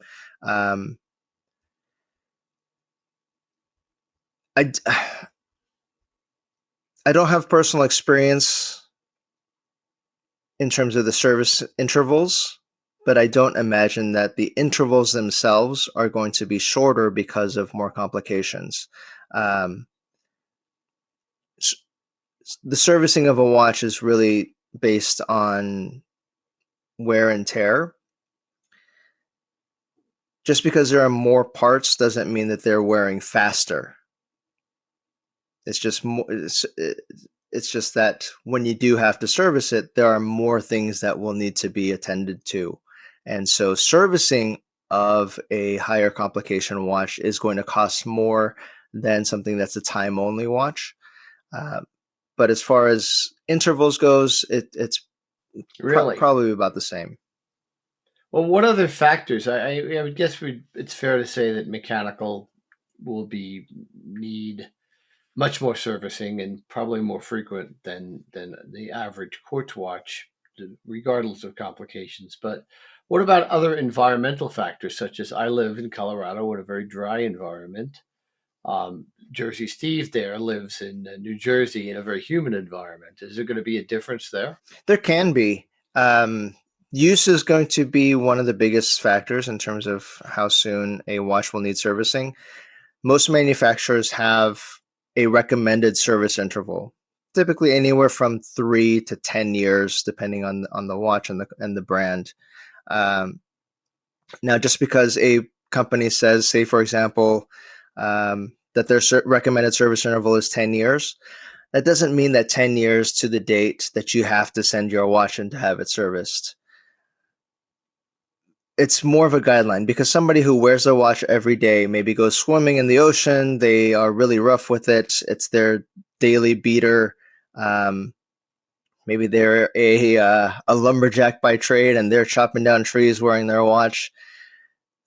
I don't have personal experience in terms of the service intervals, but I don't imagine that the intervals themselves are going to be shorter because of more complications. The servicing of a watch is really based on wear and tear. Just because there are more parts doesn't mean that they're wearing faster. It's just more. It's just that when you do have to service it, there are more things that will need to be attended to, and so servicing of a higher complication watch is going to cost more than something that's a time-only watch. But as far as intervals goes, it's really probably about the same. Well, what other factors? I would guess it's fair to say that mechanical will need much more servicing and probably more frequent than the average quartz watch, regardless of complications. But what about other environmental factors, such as I live in Colorado in a very dry environment. Jersey Steve there lives in New Jersey in a very humid environment. Is there going to be a difference there? There can be. Use is going to be one of the biggest factors in terms of how soon a watch will need servicing. Most manufacturers have a recommended service interval, typically anywhere from 3 to 10 years, depending on the watch and the brand. Now, just because a company says, say, for example, that their recommended service interval is 10 years, that doesn't mean that 10 years to the date that you have to send your watch in to have it serviced. It's more of a guideline, because somebody who wears a watch every day, maybe goes swimming in the ocean, they are really rough with it, it's their daily beater. Maybe they're a lumberjack by trade and they're chopping down trees wearing their watch.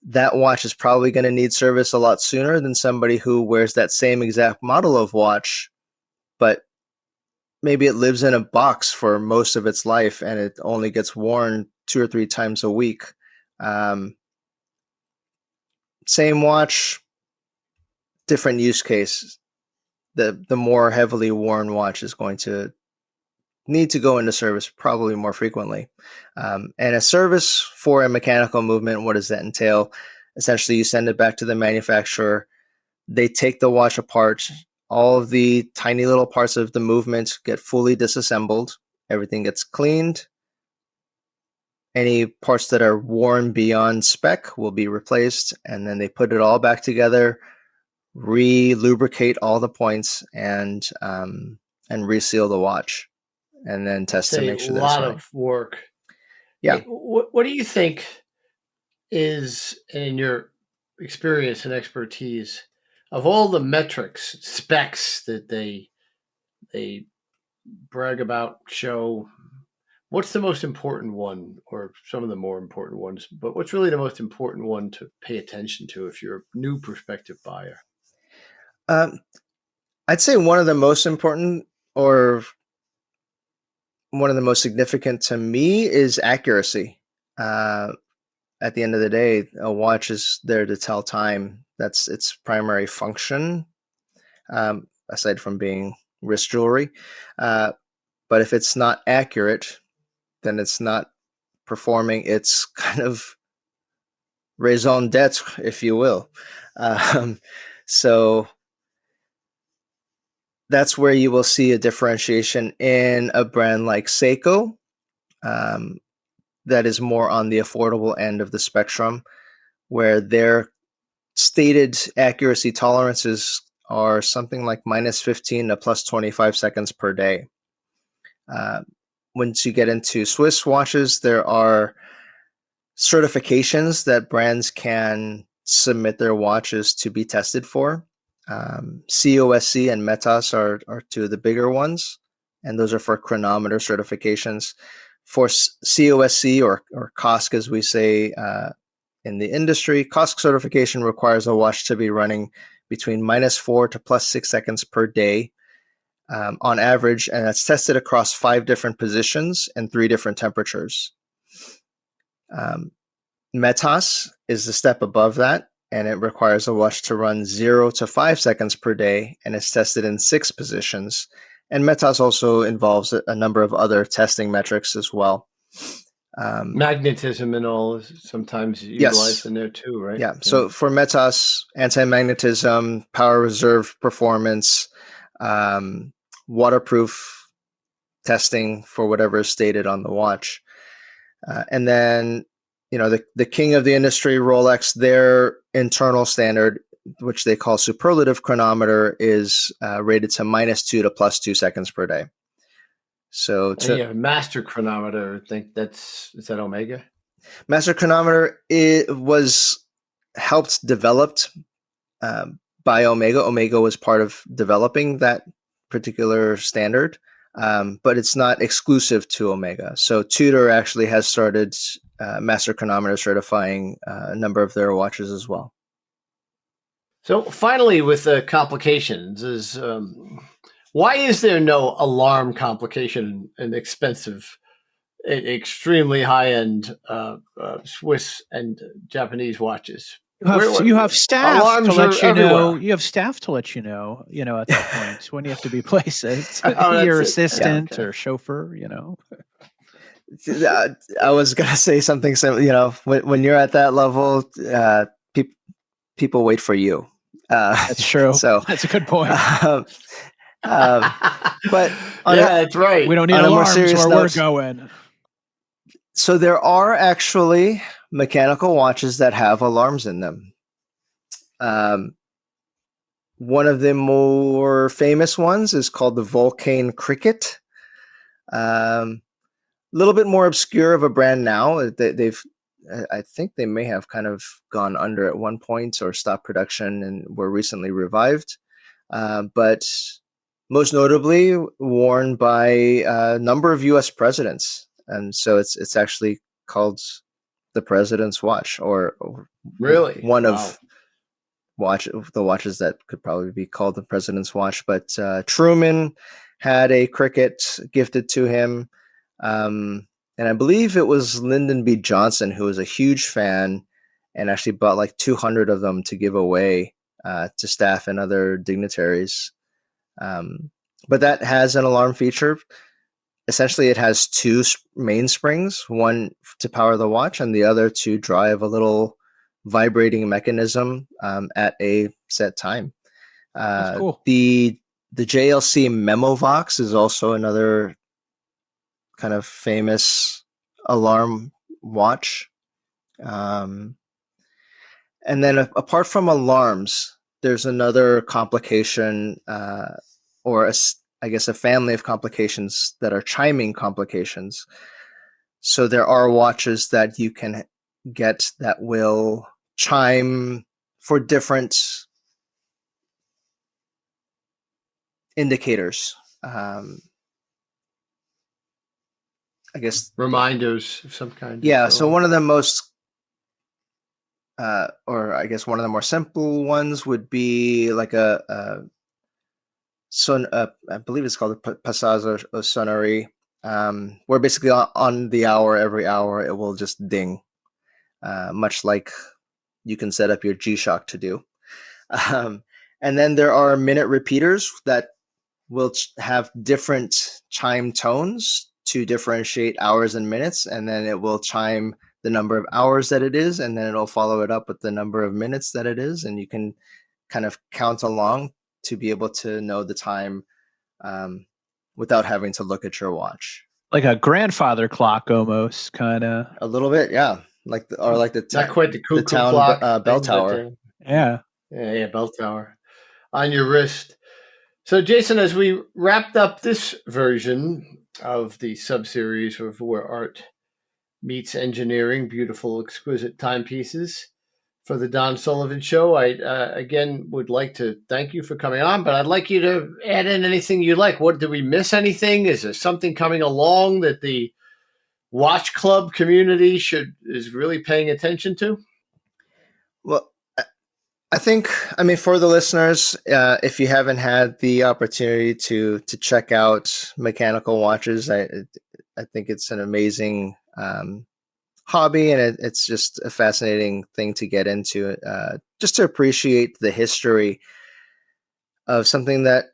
That watch is probably going to need service a lot sooner than somebody who wears that same exact model of watch, but maybe it lives in a box for most of its life and it only gets worn 2 or 3 times a week. Same watch, different use case. The more heavily worn watch is going to need to go into service probably more frequently. And a service for a mechanical movement, what does that entail? Essentially, you send it back to the manufacturer. They take the watch apart. All of the tiny little parts of the movement get fully disassembled. Everything gets cleaned. Any parts that are worn beyond spec will be replaced, and then they put it all back together, re-lubricate all the points, and reseal the watch, and then test to make sure that it's a lot running. of work. Yeah. What do you think is, in your experience and expertise, of all the metrics, specs that they brag about, show, what's the most important one, or some of the more important ones, but what's really the most important one to pay attention to if you're a new prospective buyer? I'd say one of the most important, or one of the most significant to me, is accuracy. At the end of the day, a watch is there to tell time. That's its primary function, aside from being wrist jewelry. But if it's not accurate, then it's not performing its kind of raison d'etre, if you will. So that's where you will see a differentiation in a brand like Seiko, that is more on the affordable end of the spectrum, where their stated accuracy tolerances are something like -15 to +25 seconds per day. Once you get into Swiss watches, there are certifications that brands can submit their watches to be tested for. COSC and METAS are 2 of the bigger ones, and those are for chronometer certifications. For COSC, or COSC as we say in the industry, COSC certification requires a watch to be running between -4 to +6 seconds per day on average, and that's tested across 5 different positions and 3 different temperatures. METAS is the step above that, and it requires a watch to run 0 to 5 seconds per day, and it's tested in 6 positions. And METAS also involves a number of other testing metrics as well. Magnetism and all is sometimes utilized in there too, right? Yeah. So for METAS, anti-magnetism, power reserve performance, waterproof testing for whatever is stated on the watch. And then, the king of the industry, Rolex, their internal standard, which they call superlative chronometer, is rated to -2 to +2 seconds per day. So master chronometer, I think is that Omega? Master chronometer, it was developed by Omega. Omega was part of developing that particular standard, but it's not exclusive to Omega. So Tudor actually has started master chronometer certifying a number of their watches as well. So finally, with the complications, is why is there no alarm complication in expensive, extremely high-end Swiss and Japanese watches? You have staff to let you everywhere. know. You have staff to let you know. At that point when you have to be places, your assistant or chauffeur. I was gonna say something similar. When you're at that level, people wait for you. That's true. So That's a good point. um, but that's right. We don't need on a more alarms serious where we're note, going. so there are actually mechanical watches that have alarms in them. One of the more famous ones is called the Vulcan Cricket. A little bit more obscure of a brand now. I think they may have kind of gone under at one point or stopped production and were recently revived. But most notably worn by a number of U.S. presidents. And so it's actually called the President's Watch, or Really? one Wow. of the watches that could probably be called the President's Watch. But Truman had a cricket gifted to him. And I believe it was Lyndon B. Johnson who was a huge fan and actually bought like 200 of them to give away to staff and other dignitaries. But that has an alarm feature. Essentially, it has two main springs, one to power the watch and the other to drive a little vibrating mechanism at a set time. That's cool. The JLC Memovox is also another kind of famous alarm watch. And then apart from alarms, there's another complication, or I guess a family of complications that are chiming complications. So there are watches that you can get that will chime for different indicators. I guess reminders of some kind. Yeah. So one of the most, or I guess one of the more simple ones would be like I believe it's called a passage or sonnerie, where basically on the hour, every hour, it will just ding, much like you can set up your G-Shock to do. And then there are minute repeaters that will have different chime tones to differentiate hours and minutes, and then it will chime the number of hours that it is, and then it'll follow it up with the number of minutes that it is, and you can kind of count along to be able to know the time without having to look at your watch. Like a grandfather clock almost, kind of. A little bit, yeah. Like the not quite the cuckoo town clock bell thing, tower. but, Yeah. Yeah, bell tower on your wrist. So, Jason, as we wrapped up this version of the sub-series of Where Art Meets Engineering, beautiful, exquisite timepieces for the Don Sullivan Show, I again would like to thank you for coming on, but I'd like you to add in anything you like. Did we miss anything? Is there something coming along that the watch club community is really paying attention to? Well, I think, for the listeners, if you haven't had the opportunity to check out mechanical watches, I think it's an amazing hobby, and it's just a fascinating thing to get into, just to appreciate the history of something that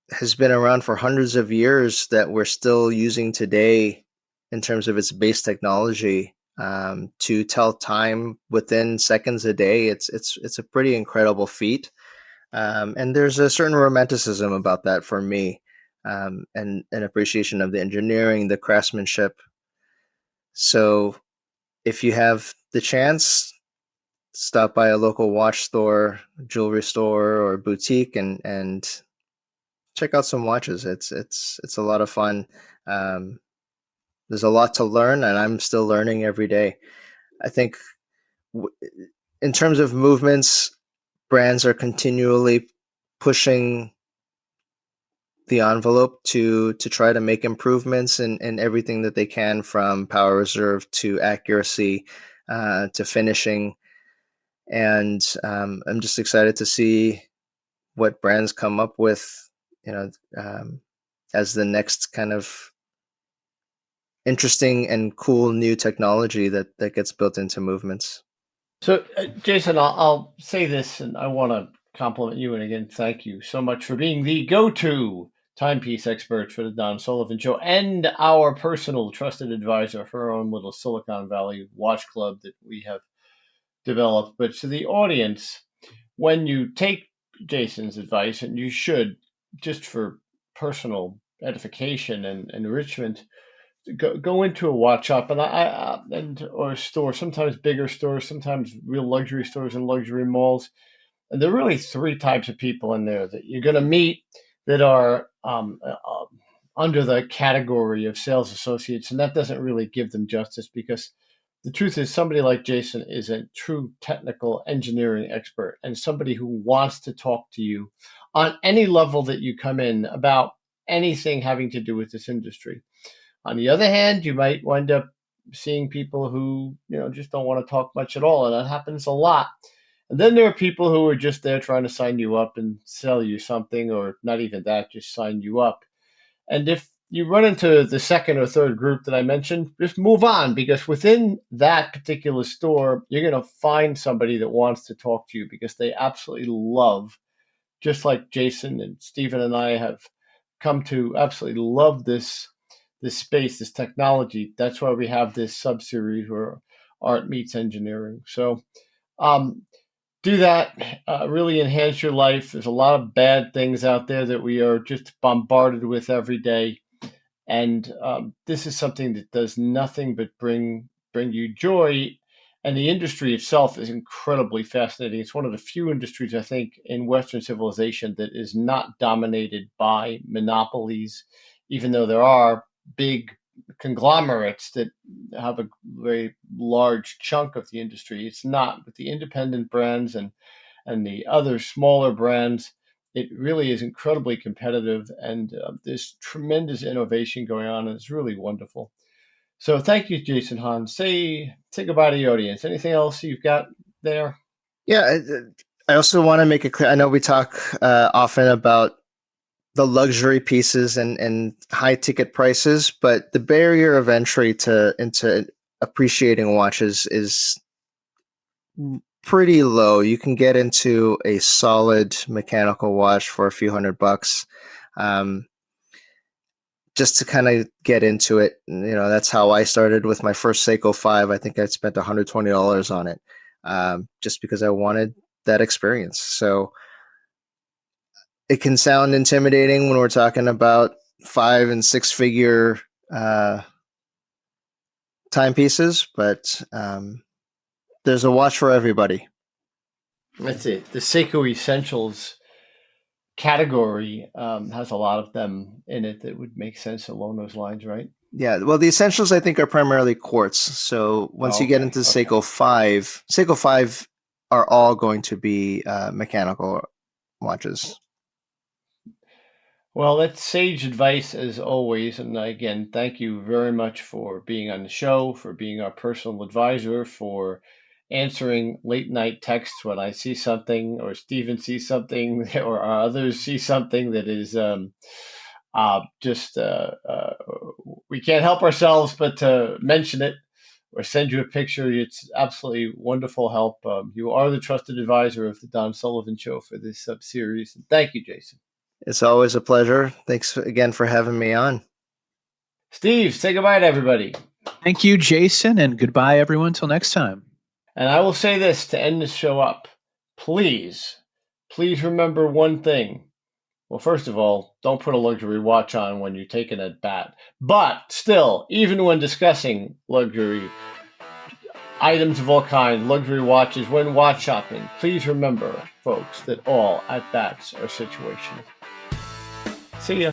has been around for hundreds of years that we're still using today in terms of its base technology. To tell time within seconds a day, it's a pretty incredible feat, and there's a certain romanticism about that for me, and an appreciation of the engineering, the craftsmanship. So, if you have the chance, stop by a local watch store, jewelry store, or boutique, and check out some watches. It's a lot of fun. There's a lot to learn, and I'm still learning every day. I think in terms of movements, brands are continually pushing the envelope to try to make improvements in everything that they can, from power reserve to accuracy to finishing. And I'm just excited to see what brands come up with, as the next kind of interesting and cool new technology that gets built into movements. So, Jason, I'll say this, and I want to compliment you, and again, thank you so much for being the go-to timepiece expert for the Don Sullivan Show and our personal trusted advisor for our own little Silicon Valley watch club that we have developed. But to the audience, when you take Jason's advice, and you should, just for personal edification and enrichment, go into a watch shop or a store, sometimes bigger stores, sometimes real luxury stores and luxury malls. And there are really three types of people in there that you're going to meet that are under the category of sales associates. And that doesn't really give them justice, because the truth is somebody like Jason is a true technical engineering expert and somebody who wants to talk to you on any level that you come in about anything having to do with this industry. On the other hand, you might wind up seeing people who, just don't want to talk much at all. And that happens a lot. And then there are people who are just there trying to sign you up and sell you something, or not even that, just sign you up. And if you run into the second or third group that I mentioned, just move on, because within that particular store, you're going to find somebody that wants to talk to you, because they absolutely love, just like Jason and Stephen and I have come to absolutely love this space, this technology. That's why we have this sub-series where art meets engineering. So do that, really enhance your life. There's a lot of bad things out there that we are just bombarded with every day. And this is something that does nothing but bring you joy. And the industry itself is incredibly fascinating. It's one of the few industries, I think, in Western civilization that is not dominated by monopolies, even though there are big conglomerates that have a very large chunk of the industry. It's not with the independent brands and the other smaller brands. It really is incredibly competitive, and there's tremendous innovation going on, and it's really wonderful. So thank you, Jason Hahn. Say goodbye to the audience. Anything else you've got there? Yeah, I also want to make it clear. I know we talk often about the luxury pieces and high ticket prices, but the barrier of entry into appreciating watches is pretty low. You can get into a solid mechanical watch for a few $100. Just to kind of get into it. That's how I started with my first Seiko 5. I think I spent $120 on it, just because I wanted that experience. So it can sound intimidating when we're talking about 5 and 6 figure timepieces, but there's a watch for everybody. That's it. The Seiko Essentials category has a lot of them in it that would make sense along those lines, right? Yeah, well, the Essentials I think are primarily quartz. So once you get into Seiko 5, Seiko 5 are all going to be mechanical watches. Well, that's sage advice as always. And again, thank you very much for being on the show, for being our personal advisor, for answering late night texts when I see something, or Stephen sees something, or others see something that is we can't help ourselves but to mention it or send you a picture. It's absolutely wonderful help. You are the trusted advisor of the Don Sullivan Show for this sub-series. And thank you, Jason. It's always a pleasure. Thanks again for having me on. Steve, say goodbye to everybody. Thank you, Jason, and goodbye, everyone. Till next time. And I will say this to end this show up. Please remember one thing. Well, first of all, don't put a luxury watch on when you're taking a bat. But still, even when discussing luxury items of all kinds, luxury watches, when watch shopping, please remember, folks, that all at-bats are situational. See ya.